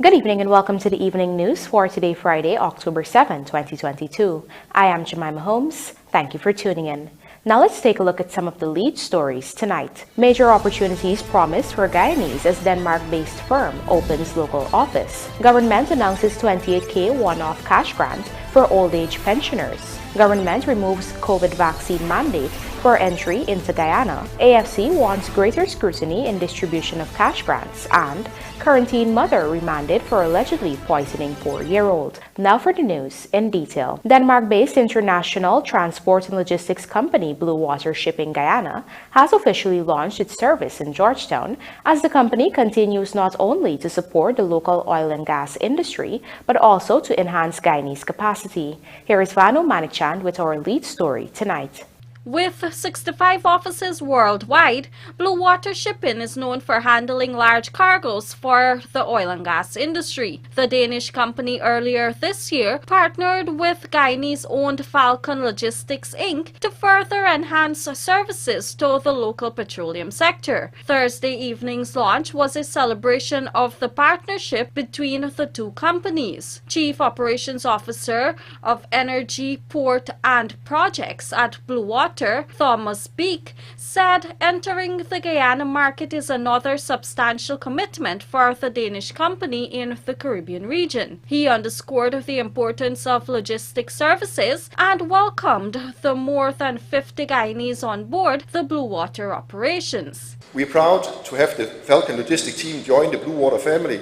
Good evening and welcome to the evening news for today, Friday, October 7, 2022. I am Jemima Holmes. Thank you for tuning in. Now let's take a look at some of the lead stories tonight. Major opportunities promised for Guyanese as Denmark-based firm opens local office. Government announces 28K one-off cash grant for old age pensioners. Government removes COVID vaccine mandate for entry into Guyana. AFC wants greater scrutiny in distribution of cash grants, and quarantine mother remanded for allegedly poisoning 4-year-old. Now for the news in detail. Denmark-based international transport and logistics company Bluewater Shipping Guyana has officially launched its service in Georgetown as the company continues not only to support the local oil and gas industry but also to enhance Guyanese capacity. Here is Vanu Manikchand with our lead story tonight. With 65 offices worldwide, Bluewater Shipping is known for handling large cargoes for the oil and gas industry. The Danish company earlier this year partnered with Guyanese-owned Falcon Logistics Inc. to further enhance services to the local petroleum sector. Thursday evening's launch was a celebration of the partnership between the two companies. Chief Operations Officer of Energy, Port and Projects at Bluewater, Thomas Beek, said entering the Guyana market is another substantial commitment for the Danish company in the Caribbean region. He underscored the importance of logistic services and welcomed the more than 50 Guyanese on board the Bluewater operations. We are proud to have the Falcon Logistics team join the Bluewater family,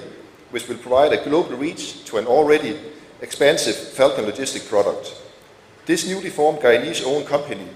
which will provide a global reach to an already expansive Falcon Logistics product. This newly formed Guyanese-owned company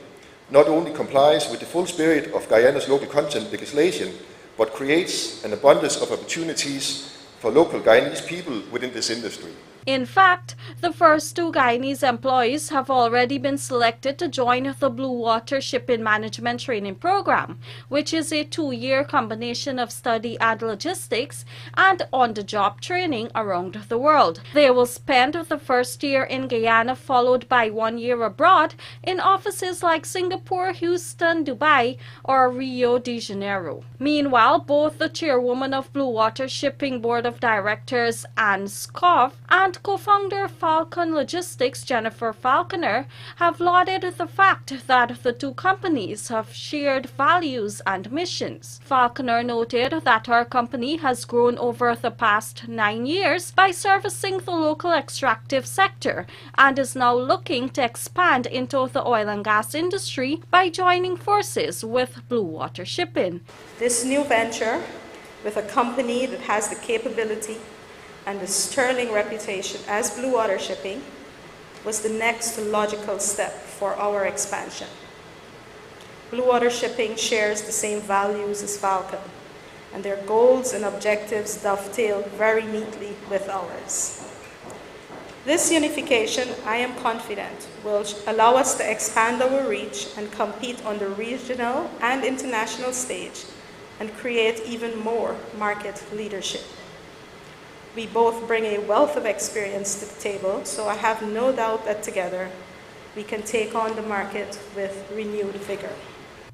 not only complies with the full spirit of Guyana's local content legislation, but creates an abundance of opportunities for local Guyanese people within this industry. In fact, the first 2 Guyanese employees have already been selected to join the Bluewater Shipping Management Training Program, which is a 2-year combination of study and logistics and on-the-job training around the world. They will spend the first year in Guyana, followed by 1 year abroad in offices like Singapore, Houston, Dubai, or Rio de Janeiro. Meanwhile, both the chairwoman of Bluewater Shipping Board of Directors, Anne Skov, and co-founder Falcon Logistics, Jennifer Falconer, have lauded the fact that the two companies have shared values and missions. Falconer noted that her company has grown over the past 9 years by servicing the local extractive sector and is now looking to expand into the oil and gas industry by joining forces with Bluewater Shipping. This new venture, with a company that has the capability and a sterling reputation as Bluewater Shipping, was the next logical step for our expansion. Bluewater Shipping shares the same values as Falcon, and their goals and objectives dovetail very neatly with ours. This unification, I am confident, will allow us to expand our reach and compete on the regional and international stage and create even more market leadership. We both bring a wealth of experience to the table, so I have no doubt that together we can take on the market with renewed vigor.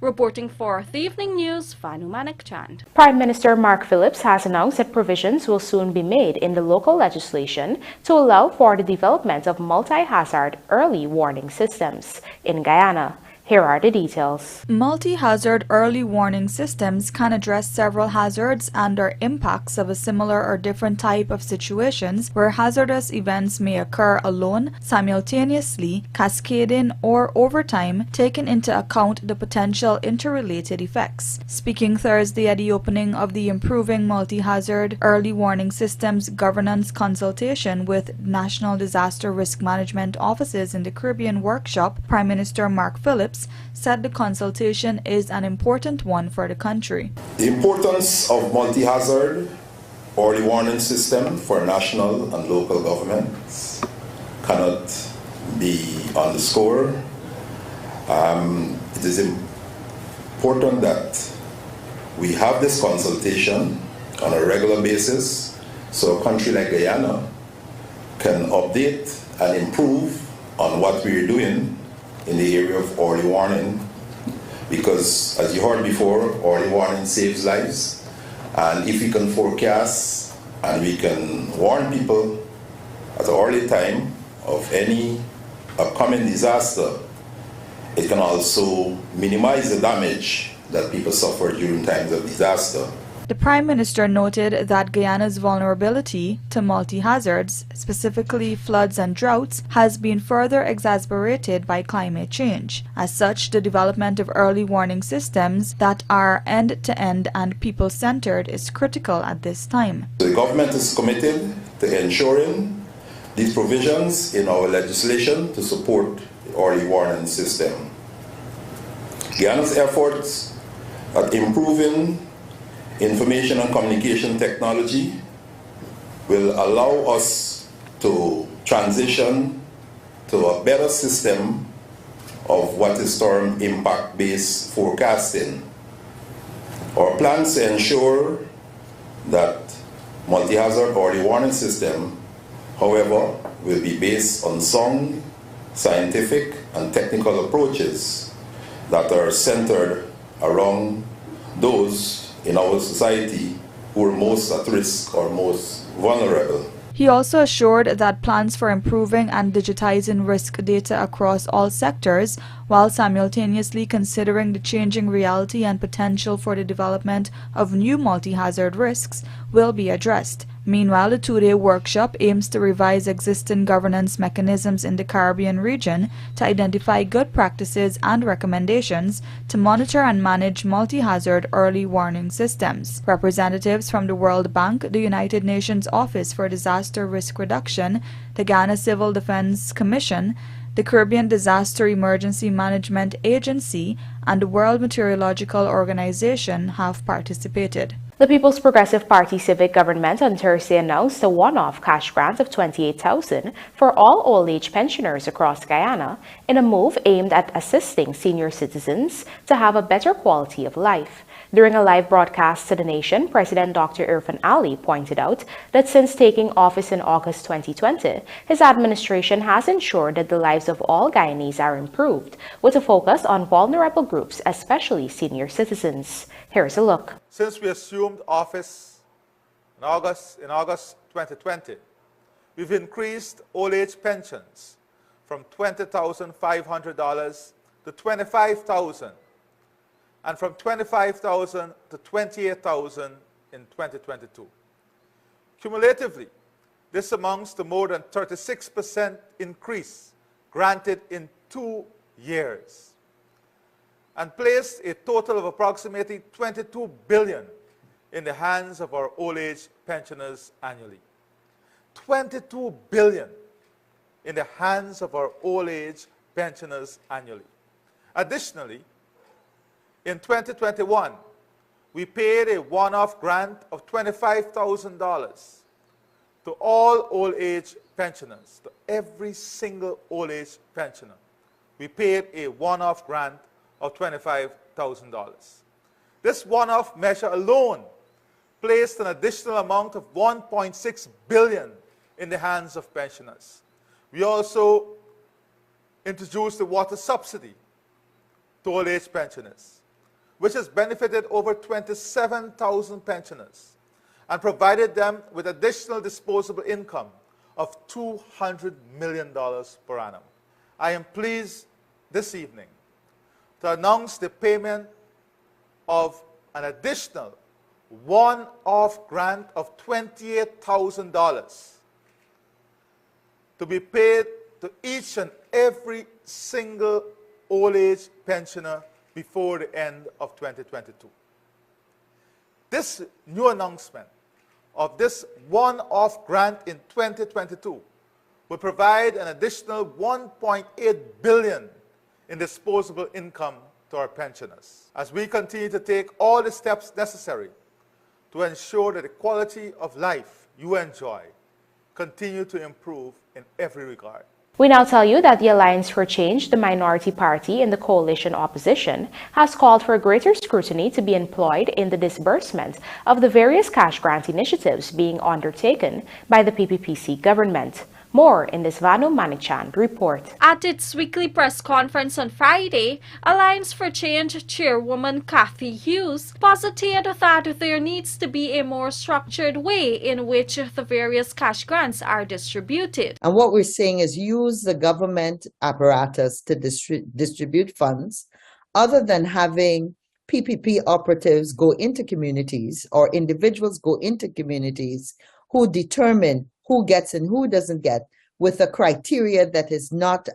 Reporting for the Evening News, Vanu Manikchand. Prime Minister Mark Phillips has announced that provisions will soon be made in the local legislation to allow for the development of multi-hazard early warning systems in Guyana. Here are the details. Multi-hazard early warning systems can address several hazards and or impacts of a similar or different type of situations where hazardous events may occur alone, simultaneously, cascading, or over time, taking into account the potential interrelated effects. Speaking Thursday at the opening of the Improving Multi-Hazard Early Warning Systems Governance Consultation with National Disaster Risk Management Offices in the Caribbean workshop, Prime Minister Mark Phillips said the consultation is an important one for the country. The importance of multi-hazard early warning system for national and local governments cannot be underscored. It is important that we have this consultation on a regular basis so a country like Guyana can update and improve on what we are doing in the area of early warning, because as you heard before, early warning saves lives, and if we can forecast and we can warn people at an early time of any upcoming disaster, it can also minimize the damage that people suffer during times of disaster. The Prime Minister noted that Guyana's vulnerability to multi-hazards, specifically floods and droughts, has been further exacerbated by climate change. As such, the development of early warning systems that are end-to-end and people-centered is critical at this time. The government is committed to ensuring these provisions in our legislation to support the early warning system. Guyana's efforts at improving information and communication technology will allow us to transition to a better system of what is termed impact-based forecasting. Our plans to ensure that multi-hazard early warning system, however, will be based on sound, scientific and technical approaches that are centered around those in our society who are most at risk or most vulnerable. He also assured that plans for improving and digitizing risk data across all sectors, while simultaneously considering the changing reality and potential for the development of new multi-hazard risks, will be addressed. Meanwhile, the two-day workshop aims to revise existing governance mechanisms in the Caribbean region to identify good practices and recommendations to monitor and manage multi-hazard early warning systems. Representatives from the World Bank, the United Nations Office for Disaster Risk Reduction, the Ghana Civil Defense Commission, the Caribbean Disaster Emergency Management Agency, and the World Meteorological Organization have participated. The People's Progressive Party Civic Government on Thursday announced a one-off cash grant of $28,000 for all old-age pensioners across Guyana in a move aimed at assisting senior citizens to have a better quality of life. During a live broadcast to the nation, President Dr. Irfan Ali pointed out that since taking office in August 2020, his administration has ensured that the lives of all Guyanese are improved, with a focus on vulnerable groups, especially senior citizens. Here's a look. Since we assumed office in August 2020, we've increased old age pensions from $20,500 to $25,000, and from $25,000 to $28,000 in 2022. Cumulatively, this amounts to more than 36% increase granted in 2 years, and placed a total of approximately $22 billion in the hands of our old age pensioners annually. $22 billion in the hands of our old age pensioners annually. Additionally, in 2021, we paid a one-off grant of $25,000 to all old age pensioners, to every single old age pensioner. We paid a one-off grant of $25,000. This one-off measure alone placed an additional amount of $1.6 billion in the hands of pensioners. We also introduced the water subsidy to old age pensioners, which has benefited over 27,000 pensioners and provided them with additional disposable income of $200 million per annum. I am pleased this evening to announce the payment of an additional one-off grant of $28,000 to be paid to each and every single old age pensioner before the end of 2022. This new announcement of this one-off grant in 2022 will provide an additional $1.8 billion in disposable income to our pensioners, as we continue to take all the steps necessary to ensure that the quality of life you enjoy continue to improve in every regard. We now tell you that the Alliance for Change, the minority party in the coalition opposition, has called for greater scrutiny to be employed in the disbursement of the various cash grant initiatives being undertaken by the PPPC government. More in this Vanu Manichan report. At its weekly press conference on Friday, Alliance for Change chairwoman Kathy Hughes posited that there needs to be a more structured way in which the various cash grants are distributed. And what we're saying is use the government apparatus to distribute funds, other than having PPP operatives go into communities or individuals go into communities who determine who gets and who doesn't get with a criteria that is not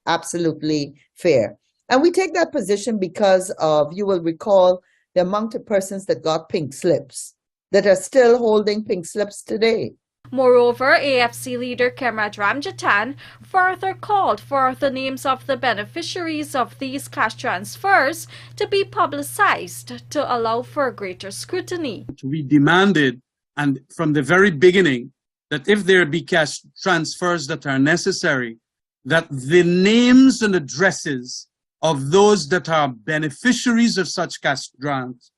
absolutely fair. And we take that position because of, you will recall, the amount of persons that got pink slips that are still holding pink slips today. Moreover, AFC leader Kemraj Ramjatan further called for the names of the beneficiaries of these cash transfers to be publicized to allow for greater scrutiny. We demanded, and from the very beginning, that if there be cash transfers that are necessary, that the names and addresses of those that are beneficiaries of such cash grants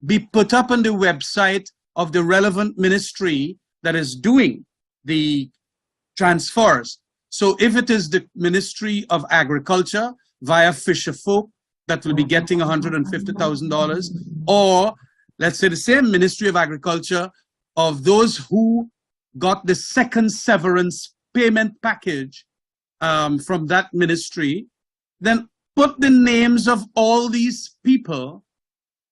be put up on the website of the relevant ministry that is doing the transfers. So if it is the Ministry of Agriculture via Fisher Folk that will be getting $150,000, or let's say the same Ministry of Agriculture of those who got the second severance payment package from that ministry, then put the names of all these people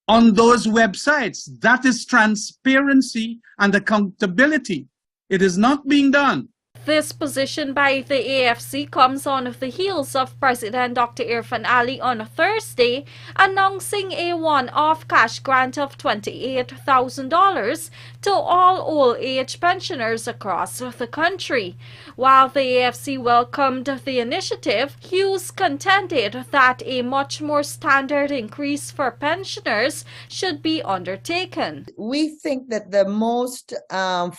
on those websites. That is transparency and accountability. It is not being done. This position by the AFC comes on the heels of President Dr. Irfan Ali on Thursday announcing a one-off cash grant of $28,000 to all old-age pensioners across the country. While the AFC welcomed the initiative, Hughes contended that a much more standard increase for pensioners should be undertaken. We think that the most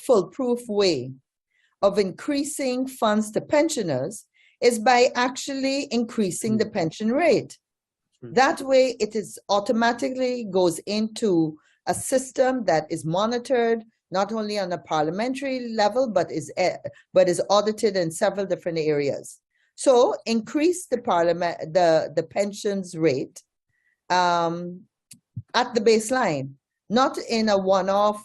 foolproof way of increasing funds to pensioners is by actually increasing the pension rate. That way it is automatically goes into a system that is monitored not only on a parliamentary level but is audited in several different areas. So increase the pensions rate at the baseline, not in a one-off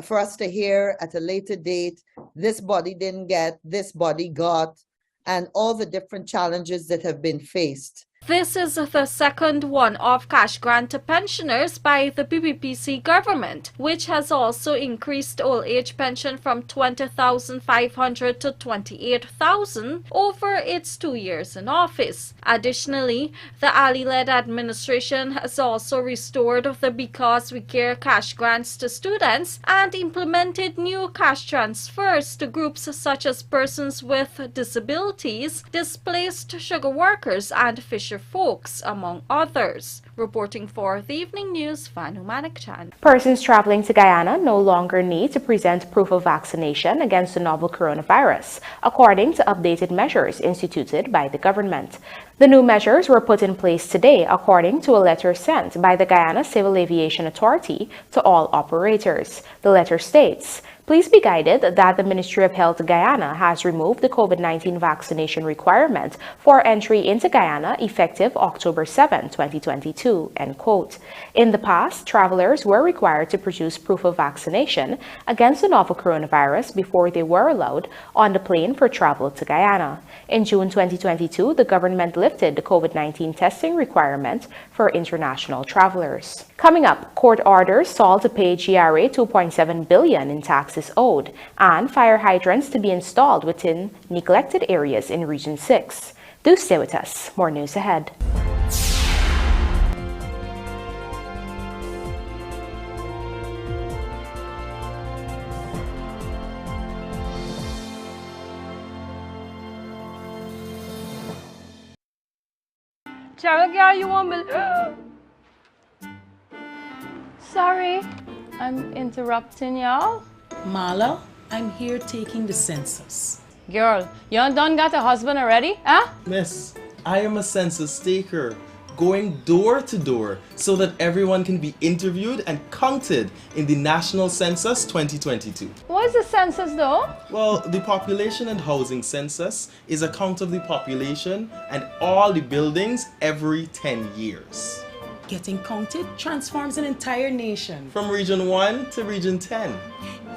for us to hear at a later date, this body didn't get, this body got, and all the different challenges that have been faced. This is the second one-off cash grant to pensioners by the PPPC government, which has also increased old-age pension from $20,500 to $28,000 over its 2 years in office. Additionally, the Ali-led administration has also restored the Because We Care cash grants to students and implemented new cash transfers to groups such as persons with disabilities, displaced sugar workers, and fisher folks, among others. Reporting for the Evening News, Vanu Manichan. Persons traveling to Guyana no longer need to present proof of vaccination against the novel coronavirus, according to updated measures instituted by the government. The new measures were put in place today, according to a letter sent by the Guyana Civil Aviation Authority to all operators. The letter states, "Please be guided that the Ministry of Health Guyana has removed the COVID-19 vaccination requirement for entry into Guyana effective October 7, 2022." End quote. In the past, travelers were required to produce proof of vaccination against the novel coronavirus before they were allowed on the plane for travel to Guyana. In June 2022, the government lifted the COVID-19 testing requirement for international travelers. Coming up, court orders Sol to pay GRA $2.7 billion in taxes owed, and fire hydrants to be installed within neglected areas in Region 6. Do stay with us. More news ahead. Cheryl, girl, you won't believe. Sorry, I'm interrupting y'all. Marla, I'm here taking the census. Girl, you done got a husband already, huh? Miss, I am a census taker. going door to door so that everyone can be interviewed and counted in the National Census 2022. What is the census though? Well, the population and housing census is a count of the population and all the buildings every 10 years. Getting counted transforms an entire nation. From Region 1 to Region 10.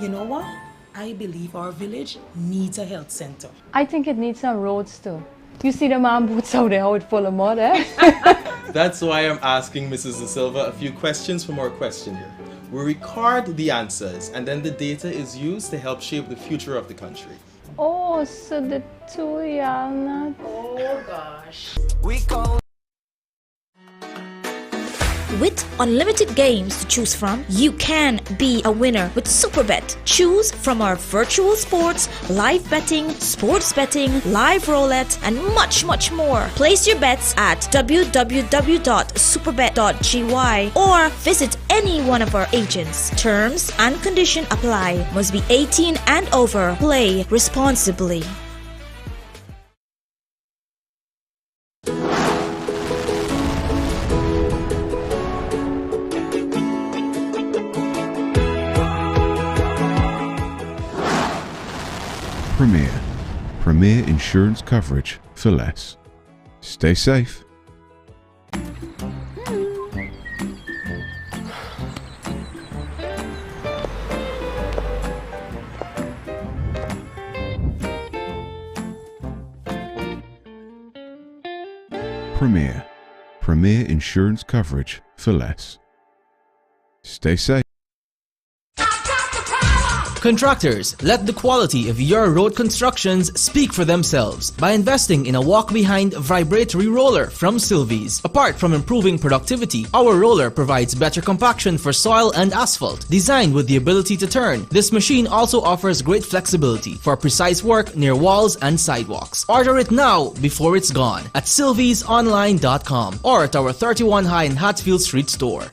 You know what? I believe our village needs a health center. I think it needs some roads too. You see the man boots out there, how it's full of mud, eh? That's why I'm asking Mrs. De Silva a few questions from our questionnaire. We record the answers and then the data is used to help shape the future of the country. Oh, so the two y'all not... Oh gosh. We call. With unlimited games to choose from, you can be a winner with Superbet. Choose from our virtual sports, live betting, sports betting, live roulette, and much, much more. Place your bets at www.superbet.gy or visit any one of our agents. Terms and conditions apply. Must be 18 and over. Play responsibly. Premier insurance coverage for less. Stay safe. Premier insurance coverage for less. Stay safe. Contractors, let the quality of your road constructions speak for themselves by investing in a walk-behind vibratory roller from Sylvies. Apart from improving productivity, our roller provides better compaction for soil and asphalt. Designed with the ability to turn, this machine also offers great flexibility for precise work near walls and sidewalks. Order it now before it's gone at sylviesonline.com or at our 31 High and Hatfield Street store.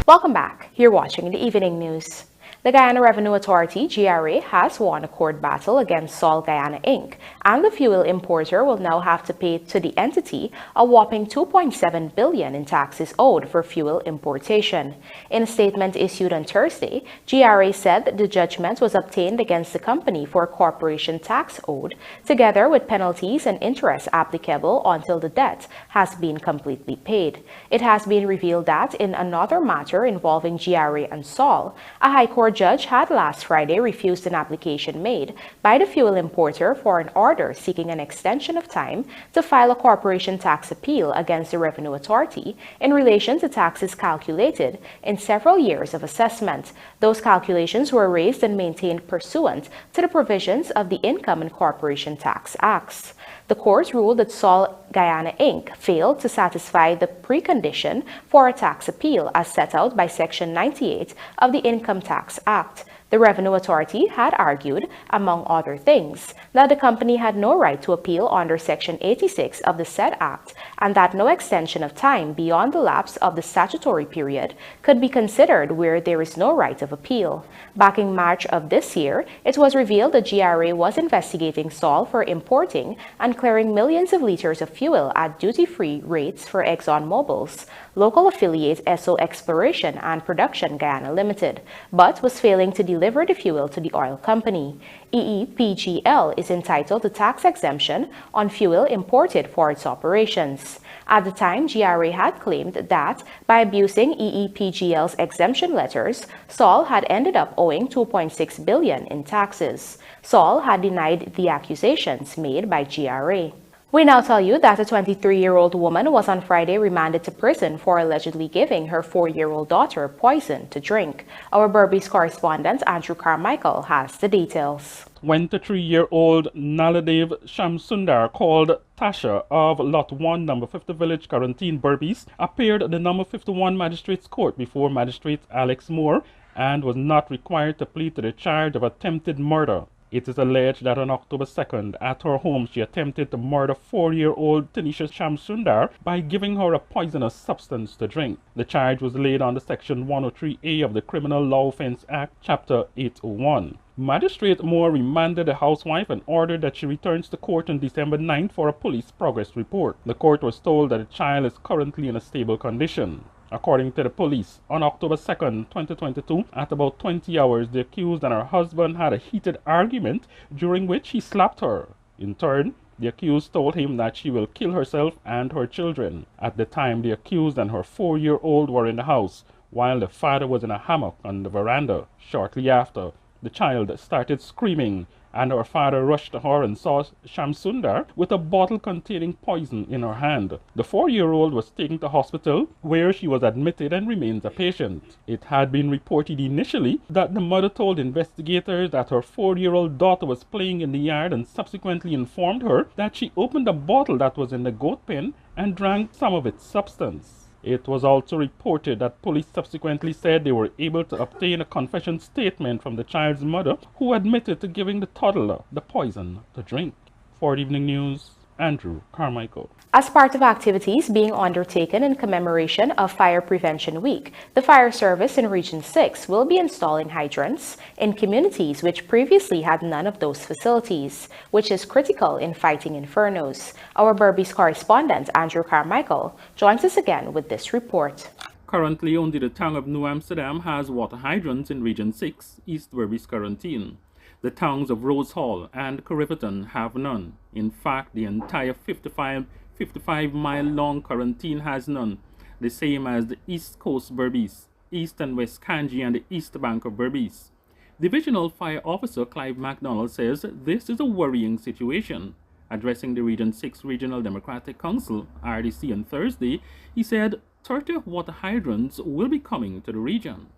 Welcome back. You're watching the Evening News. The Guyana Revenue Authority, GRA, has won a court battle against Sol Guyana Inc., and the fuel importer will now have to pay to the entity a whopping $2.7 billion in taxes owed for fuel importation. In a statement issued on Thursday, GRA said that the judgment was obtained against the company for corporation tax owed, together with penalties and interest applicable until the debt has been completely paid. It has been revealed that in another matter involving GRA and Sol, a High Court judge had last Friday refused an application made by the fuel importer for an order seeking an extension of time to file a corporation tax appeal against the Revenue Authority in relation to taxes calculated in several years of assessment. Those calculations were raised and maintained pursuant to the provisions of the Income and Corporation Tax Acts. The court ruled that Sol Guyana Inc. failed to satisfy the precondition for a tax appeal as set out by Section 98 of the Income Tax Act. The Revenue Authority had argued, among other things, that the company had no right to appeal under Section 86 of the said Act and that no extension of time beyond the lapse of the statutory period could be considered where there is no right of appeal. Back in March of this year, it was revealed that GRA was investigating Sol for importing and clearing millions of liters of fuel at duty-free rates for ExxonMobil's local affiliate Esso Exploration and Production Guyana Limited, but was failing to deliver the fuel to the oil company. EEPGL is entitled to tax exemption on fuel imported for its operations. At the time, GRA had claimed that by abusing EEPGL's exemption letters, Sol had ended up owing $2.6 billion in taxes. Sol had denied the accusations made by GRA. We now tell you that a 23-year-old woman was on Friday remanded to prison for allegedly giving her 4-year-old daughter poison to drink. Our Berbice correspondent Andrew Carmichael has the details. 23-year-old Naladev Shamsundar, called Tasha, of Lot 1, Number 50 Village, Quarantine, Berbice, appeared at the Number 51 Magistrates Court before Magistrate Alex Moore and was not required to plead to the charge of attempted murder. It is alleged that on October 2nd, at her home, she attempted to murder 4-year-old Tanisha Shamsundar by giving her a poisonous substance to drink. The charge was laid under Section 103A of the Criminal Law Offence Act, Chapter 801. Magistrate Moore remanded the housewife and ordered that she returns to court on December 9th for a police progress report. The court was told that the child is currently in a stable condition. According to the police, on October 2nd, 2022, at about 20 hours, the accused and her husband had a heated argument during which he slapped her. In turn, the accused told him that she will kill herself and her children. At the time, the accused and her 4-year-old were in the house, while the father was in a hammock on the veranda. Shortly after, the child started screaming, and her father rushed to her and saw Shamsundar with a bottle containing poison in her hand. The 4-year-old was taken to hospital, where she was admitted and remains a patient. It had been reported initially that the mother told investigators that her 4-year-old daughter was playing in the yard and subsequently informed her that she opened a bottle that was in the goat pen and drank some of its substance. It was also reported that police subsequently said they were able to obtain a confession statement from the child's mother, who admitted to giving the toddler the poison to drink. For Evening News, Andrew Carmichael. As part of activities being undertaken in commemoration of Fire Prevention Week, the fire service in Region 6 will be installing hydrants in communities which previously had none of those facilities, which is critical in fighting infernos. Our Berbice correspondent, Andrew Carmichael, joins us again with this report. Currently, only the town of New Amsterdam has water hydrants in Region 6, East Berbice Quarantine. The towns of Rose Hall and Corriverton have none. In fact, the entire 55-mile-long quarantine has none, the same as the East Coast Berbice, East and West Kanji, and the East Bank of Berbice. Divisional Fire Officer Clive MacDonald says this is a worrying situation. Addressing the Region 6 Regional Democratic Council, RDC, on Thursday, he said 30 water hydrants will be coming to the region.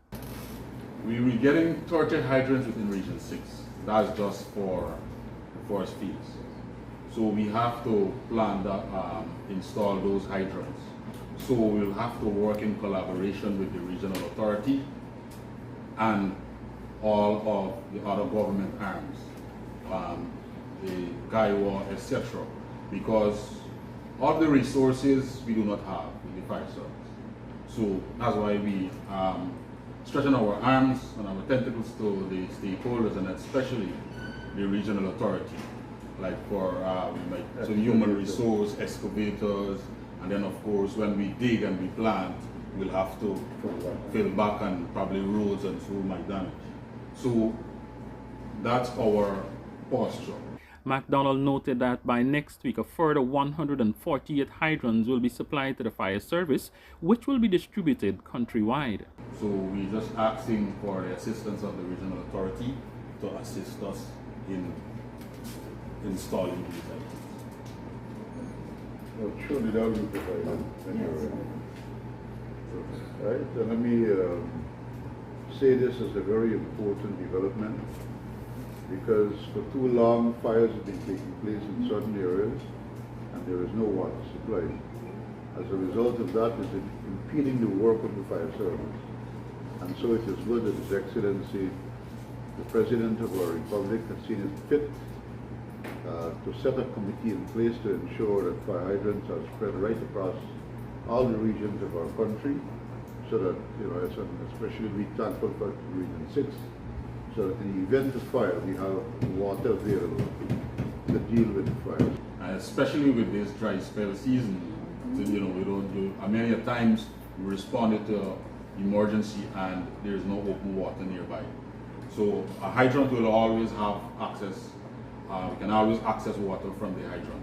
We will be getting 30 hydrants within Region 6. That's just for the forest fields. So we have to plan that, install those hydrants. So we'll have to work in collaboration with the regional authority and all of the other government arms, the Guyana, etc. Because all the resources we do not have in the fire service. So that's why we stretching our arms and our tentacles to the stakeholders, and especially the regional authority, like for so human resource, excavators, and then of course when we dig and we plant, we'll have to fill back and probably roads and so might damage. So that's our posture. MacDonald noted that by next week, a further 148 hydrants will be supplied to the fire service, which will be distributed countrywide. So we're just asking for the assistance of the regional authority to assist us in installing these hydrants. Well, surely that will be provided when you're ready. Right? So let me say this as a very important development, because for too long fires have been taking place in certain areas and there is no water supply. As a result of that, it's impeding the work of the fire service. And so it is good that His Excellency, the President of our Republic, has seen it fit to set a committee in place to ensure that fire hydrants are spread right across all the regions of our country, so that, especially we thankful for Region 6, so that in the event of fire, we have water available to deal with the fire. And especially with this dry spell season, we don't do, many times we responded to emergency and there's no open water nearby. So a hydrant will always have access, we can always access water from the hydrant,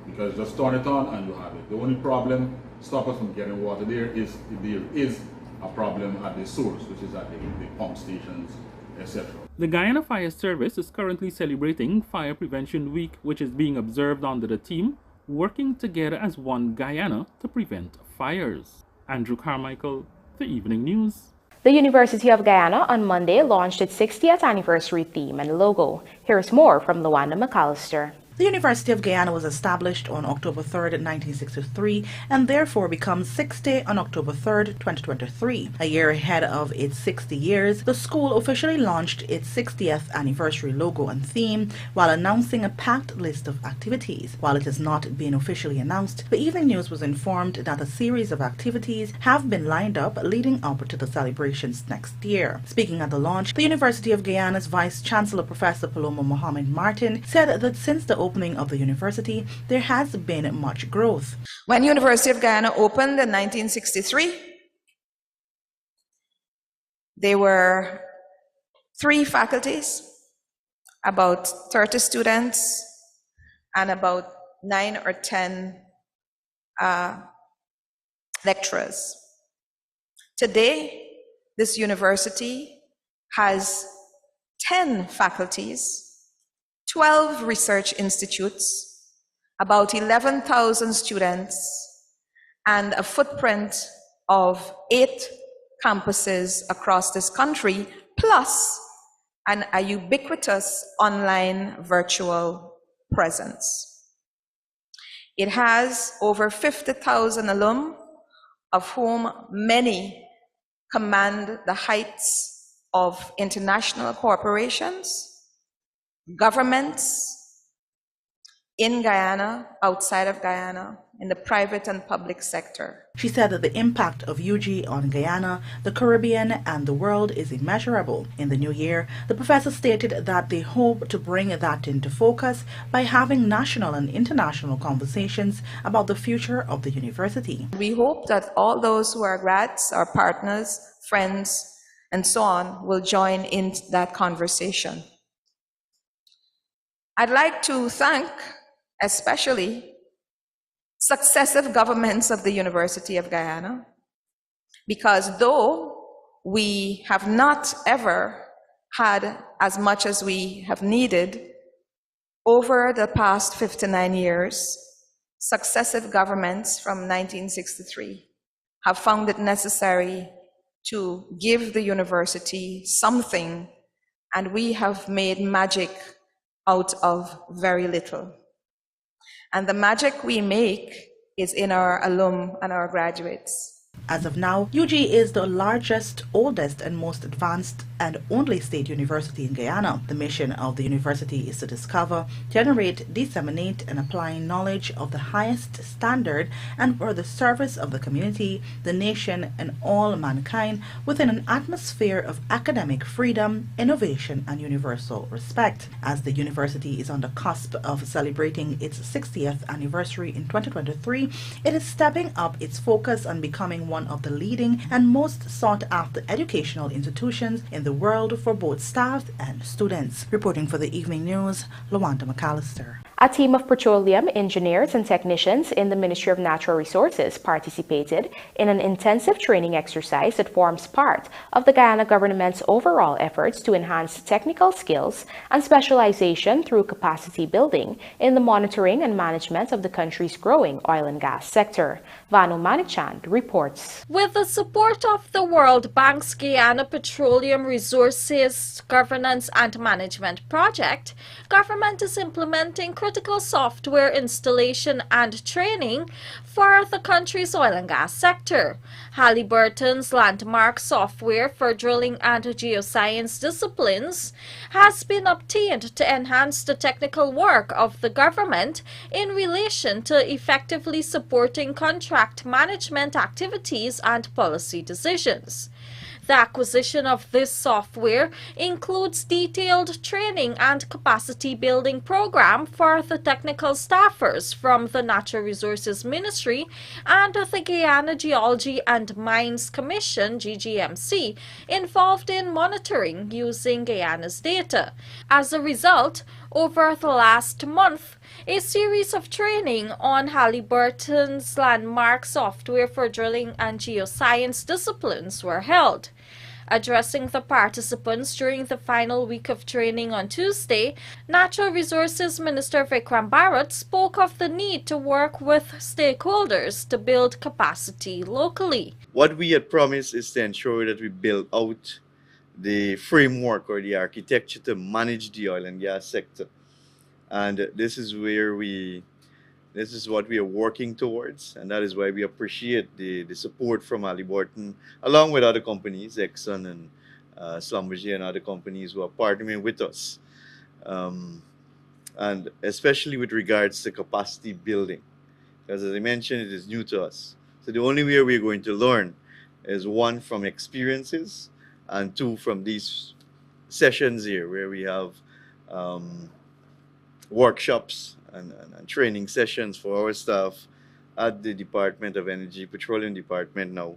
because just turn it on and you have it. The only problem, stop us from getting water there, is if there is a problem at the source, which is at the pump stations, etc. The Guyana Fire Service is currently celebrating Fire Prevention Week, which is being observed under the theme Working Together as One Guyana to Prevent Fires. Andrew Carmichael, The Evening News. The University of Guyana on Monday launched its 60th anniversary theme and logo. Here's more from Luanda McAllister. The University of Guyana was established on October 3rd, 1963, and therefore becomes 60 on October 3rd, 2023. A year ahead of its 60 years, the school officially launched its 60th anniversary logo and theme while announcing a packed list of activities. While it has not been officially announced, the Evening News was informed that a series of activities have been lined up leading up to the celebrations next year. Speaking at the launch, the University of Guyana's Vice Chancellor Professor Paloma Mohamed Martin said that since the opening of the university, there has been much growth. When University of Guyana opened in 1963, there were 3 faculties, about 30 students, and about 9 or 10 lecturers. Today, this university has 10 faculties, 12 research institutes, about 11,000 students, and a footprint of 8 campuses across this country, plus a ubiquitous online virtual presence. It has over 50,000 alum, of whom many command the heights of international corporations, governments in Guyana, outside of Guyana, in the private and public sector. She said that the impact of UG on Guyana, the Caribbean, and the world is immeasurable. In the new year, the professor stated that they hope to bring that into focus by having national and international conversations about the future of the university. We hope that all those who are grads, our partners, friends, and so on, will join in that conversation. I'd like to thank especially successive governments of the University of Guyana, because though we have not ever had as much as we have needed over the past 59 years, successive governments from 1963 have found it necessary to give the university something, and we have made magic out of very little. And the magic we make is in our alum and our graduates. As of now, UG is the largest, oldest, and most advanced and only state university in Guyana. The mission of the university is to discover, generate, disseminate, and apply knowledge of the highest standard and for the service of the community, the nation, and all mankind within an atmosphere of academic freedom, innovation, and universal respect. As the university is on the cusp of celebrating its 60th anniversary in 2023, it is stepping up its focus on becoming one of the leading and most sought-after educational institutions in the world for both staff and students. Reporting for the Evening News, Lawanda McAllister. A team of petroleum engineers and technicians in the Ministry of Natural Resources participated in an intensive training exercise that forms part of the Guyana government's overall efforts to enhance technical skills and specialization through capacity building in the monitoring and management of the country's growing oil and gas sector. Vanu Manichand reports. With the support of the World Bank's Guyana Petroleum Resources Governance and Management Project, government is implementing critical software installation and training for the country's oil and gas sector. Halliburton's landmark software for drilling and geoscience disciplines has been obtained to enhance the technical work of the government in relation to effectively supporting contract management activities and policy decisions. The acquisition of this software includes detailed training and capacity building program for the technical staffers from the Natural Resources Ministry and the Guyana Geology and Mines Commission (GGMC) involved in monitoring using Guyana's data. As a result, over the last month, a series of training on Halliburton's landmark software for drilling and geoscience disciplines were held. Addressing the participants during the final week of training on Tuesday, Natural Resources Minister Vikram Bharat spoke of the need to work with stakeholders to build capacity locally. What we had promised is to ensure that we build out the framework or the architecture to manage the oil and gas sector. And this is what we are working towards, and that is why we appreciate the support from Halliburton, along with other companies, Exxon and Schlumberger and other companies who are partnering with us. And especially with regards to capacity building, because as I mentioned, it is new to us. So the only way we're going to learn is one, from experiences, and two, from these sessions here where we have workshops and training sessions for our staff at the Department of Energy, Petroleum Department now,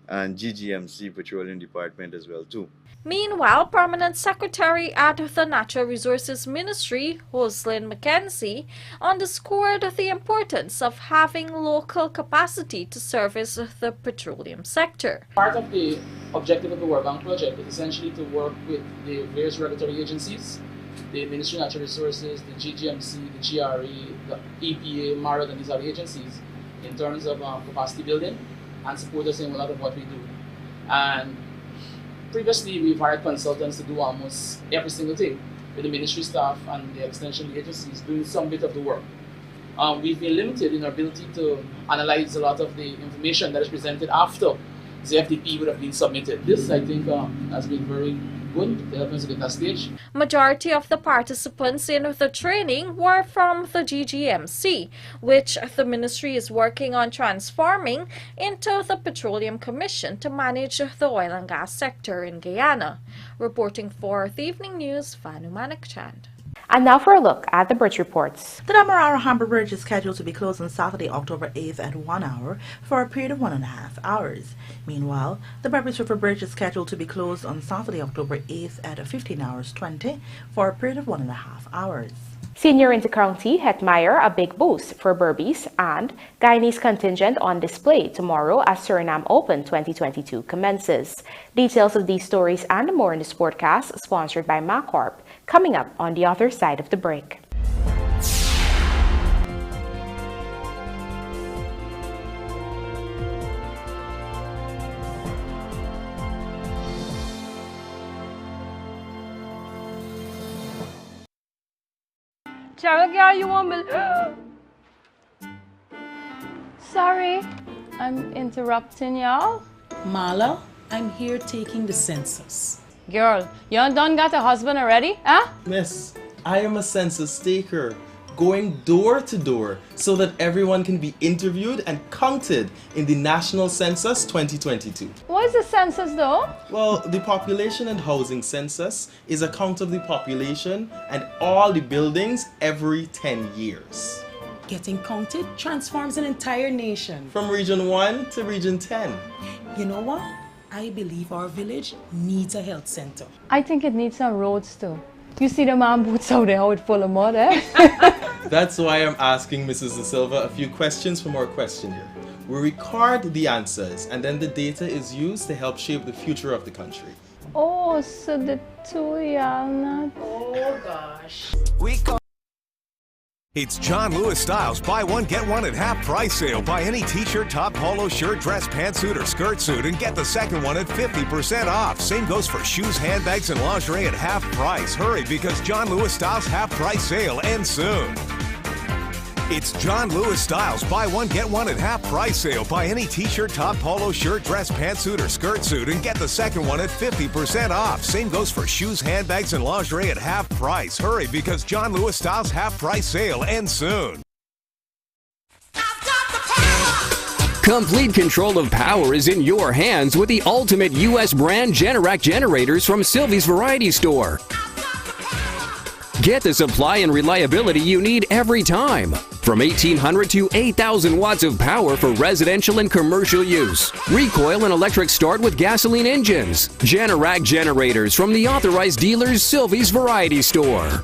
and GGMC Petroleum Department as well too. Meanwhile, Permanent Secretary at the Natural Resources Ministry, Roslyn McKenzie, underscored the importance of having local capacity to service the petroleum sector. Part of the objective of the World Bank project is essentially to work with the various regulatory agencies, the Ministry of Natural Resources, the GGMC, the GRE, the EPA, MARAD, and these other agencies in terms of capacity building and support us in a lot of what we do. And previously, we've hired consultants to do almost every single thing, with the ministry staff and the extension agencies doing some bit of the work. We've been limited in our ability to analyze a lot of the information that is presented after the FDP would have been submitted. This, I think, has been very good to help us get that stage. Majority of the participants in the training were from the GGMC, which the ministry is working on transforming into the Petroleum Commission to manage the oil and gas sector in Guyana. Reporting for the Evening News, Vanu Manikchand. And now for a look at the bridge reports. The Damarara Harbour Bridge is scheduled to be closed on Saturday, October 8th at 1 hour for a period of 1.5 hours. Meanwhile, the Barbers River Bridge is scheduled to be closed on Saturday, October 8th at 15 hours 20 for a period of 1.5 hours. Senior Inter-County admire a big boost for Berbice and Guyanese contingent on display tomorrow as Suriname Open 2022 commences. Details of these stories and more in this podcast, sponsored by MacCorp, coming up on the other side of the break. Cheryl, girl, you want me? Sorry, I'm interrupting y'all. Marla, I'm here taking the census. Girl, you done got a husband already, huh? Miss, I am a census taker, going door to door so that everyone can be interviewed and counted in the National Census 2022. What is the census though? Well, the Population and Housing Census is a count of the population and all the buildings every 10 years. Getting counted transforms an entire nation. From Region 1 to Region 10. You know what? I believe our village needs a health center. I think it needs some roads too. You see the man boots out there, how it's full of mud, eh? That's why I'm asking Mrs. De Silva a few questions from our questionnaire. We record the answers and then the data is used to help shape the future of the country. Oh, so the two y'all not... Oh gosh. It's John Lewis Styles buy one get one at half price sale. Buy any t-shirt, top, polo shirt, dress, pantsuit, or skirt suit and get the second one at 50% off. Same goes for shoes, handbags, and lingerie at half price. Hurry, because John Lewis Styles half price sale ends soon. It's John Lewis Styles buy one get one at half price sale. Buy any t-shirt, top, polo shirt, dress, pantsuit, or skirt suit and get the second one at 50% off. Same goes for shoes, handbags, and lingerie at half price. Hurry, because John Lewis Styles half price sale ends soon. Complete control of power is in your hands with the ultimate U.S. brand Generac generators from Sylvie's Variety Store. Get the supply and reliability you need every time. From 1,800 to 8,000 watts of power for residential and commercial use. Recoil and electric start with gasoline engines. Generac generators from the authorized dealers Sylvie's Variety Store.